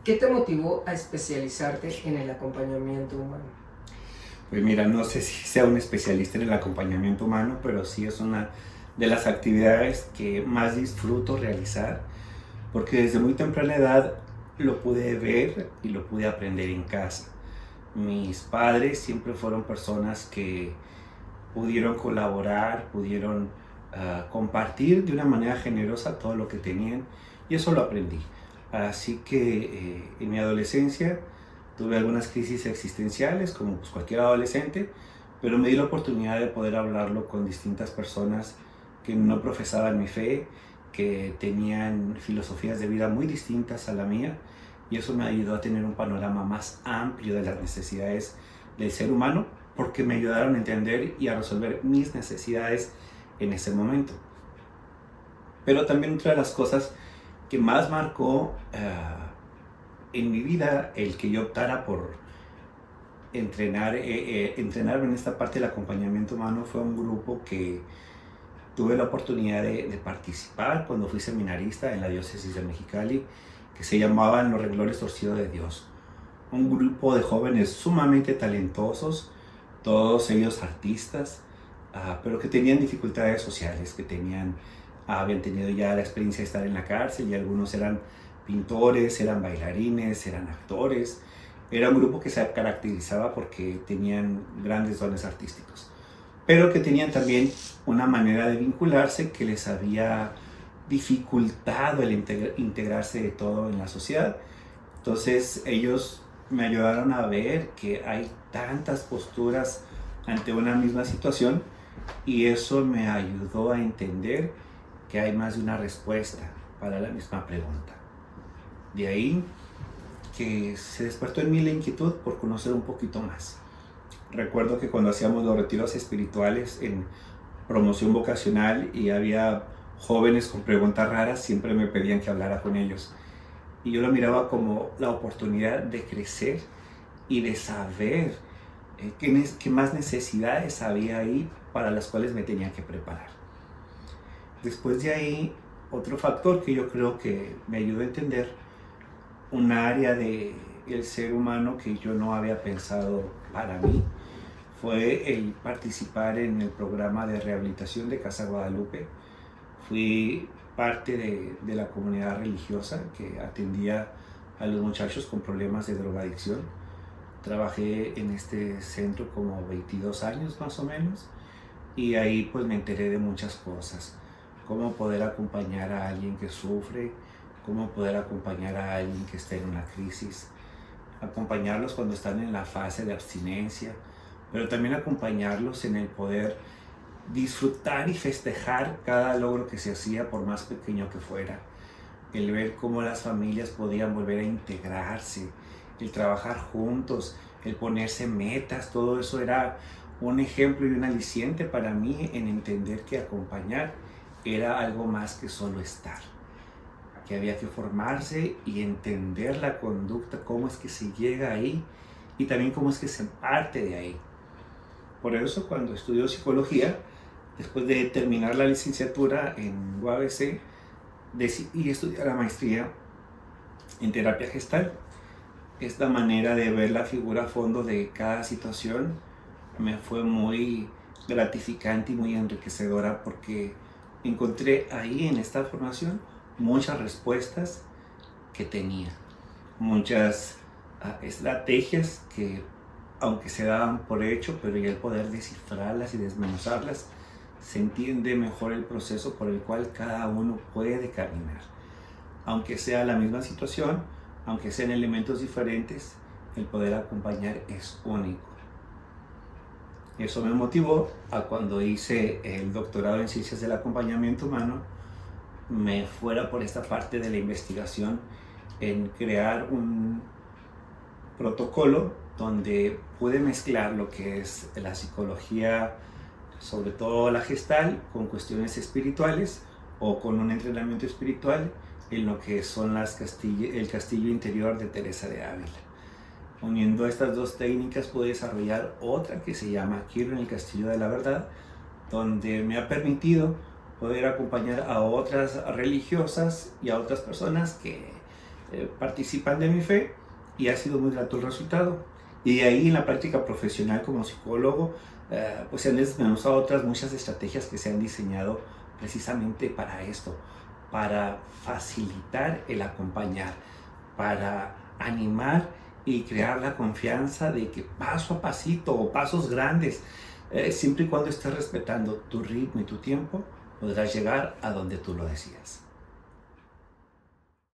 ¿Qué te motivó a especializarte en el acompañamiento humano? Pues mira, no sé si sea un especialista en el acompañamiento humano, pero sí es una de las actividades que más disfruto realizar, porque desde muy temprana edad lo pude ver y lo pude aprender en casa. Mis padres siempre fueron personas que pudieron colaborar, pudieron compartir de una manera generosa todo lo que tenían, y eso lo aprendí. Así que en mi adolescencia tuve algunas crisis existenciales, como pues cualquier adolescente, pero me di la oportunidad de poder hablarlo con distintas personas que no profesaban mi fe, que tenían filosofías de vida muy distintas a la mía, y eso me ayudó a tener un panorama más amplio de las necesidades del ser humano, porque me ayudaron a entender y a resolver mis necesidades en ese momento. Pero también otra de las cosas que más marcó en mi vida el que yo optara por entrenarme en esta parte del acompañamiento humano fue un grupo que tuve la oportunidad de participar cuando fui seminarista en la diócesis de Mexicali, que se llamaban Los Renglones Torcidos de Dios. Un grupo de jóvenes sumamente talentosos, todos ellos artistas, pero que tenían dificultades sociales, habían tenido ya la experiencia de estar en la cárcel, y algunos eran pintores, eran bailarines, eran actores. Era un grupo que se caracterizaba porque tenían grandes dones artísticos, pero que tenían también una manera de vincularse que les había dificultado el integrarse de todo en la sociedad. Entonces ellos me ayudaron a ver que hay tantas posturas ante una misma situación, y eso me ayudó a entender que hay más de una respuesta para la misma pregunta. De ahí que se despertó en mí la inquietud por conocer un poquito más. Recuerdo que cuando hacíamos los retiros espirituales en promoción vocacional y había jóvenes con preguntas raras, siempre me pedían que hablara con ellos. Y yo lo miraba como la oportunidad de crecer y de saber qué más necesidades había ahí para las cuales me tenía que preparar. Después de ahí, otro factor que yo creo que me ayudó a entender un área del ser humano que yo no había pensado para mí fue el participar en el programa de rehabilitación de Casa Guadalupe. Fui parte de la comunidad religiosa que atendía a los muchachos con problemas de drogadicción. Trabajé en este centro como 22 años más o menos, y ahí pues me enteré de muchas cosas. Cómo poder acompañar a alguien que sufre, cómo poder acompañar a alguien que está en una crisis, acompañarlos cuando están en la fase de abstinencia, pero también acompañarlos en el poder disfrutar y festejar cada logro que se hacía, por más pequeño que fuera. El ver cómo las familias podían volver a integrarse, el trabajar juntos, el ponerse metas, todo eso era un ejemplo y un aliciente para mí en entender que acompañar era algo más que solo estar, que había que formarse y entender la conducta, cómo es que se llega ahí y también cómo es que se parte de ahí. Por eso cuando estudio psicología, después de terminar la licenciatura en UABC, decidí estudiar la maestría en terapia gestal. Esta manera de ver la figura a fondo de cada situación me fue muy gratificante y muy enriquecedora, porque encontré ahí en esta formación muchas respuestas que tenía, muchas estrategias que, aunque se daban por hecho, pero ya el poder descifrarlas y desmenuzarlas, se entiende mejor el proceso por el cual cada uno puede caminar. Aunque sea la misma situación, aunque sean elementos diferentes, el poder acompañar es único. Eso me motivó a, cuando hice el doctorado en Ciencias del Acompañamiento Humano, me fuera por esta parte de la investigación en crear un protocolo donde pude mezclar lo que es la psicología, sobre todo la gestal, con cuestiones espirituales o con un entrenamiento espiritual en lo que son el castillo interior de Teresa de Ávila. Uniendo estas dos técnicas pude desarrollar otra que se llama Quiero en el Castillo de la Verdad, donde me ha permitido poder acompañar a otras religiosas y a otras personas que participan de mi fe y ha sido muy grato el resultado. Y de ahí en la práctica profesional como psicólogo, pues se han desmenuzado otras muchas estrategias que se han diseñado precisamente para esto, para facilitar el acompañar, para animar y crear la confianza de que paso a pasito o pasos grandes, siempre y cuando estés respetando tu ritmo y tu tiempo, podrás llegar a donde tú lo decías.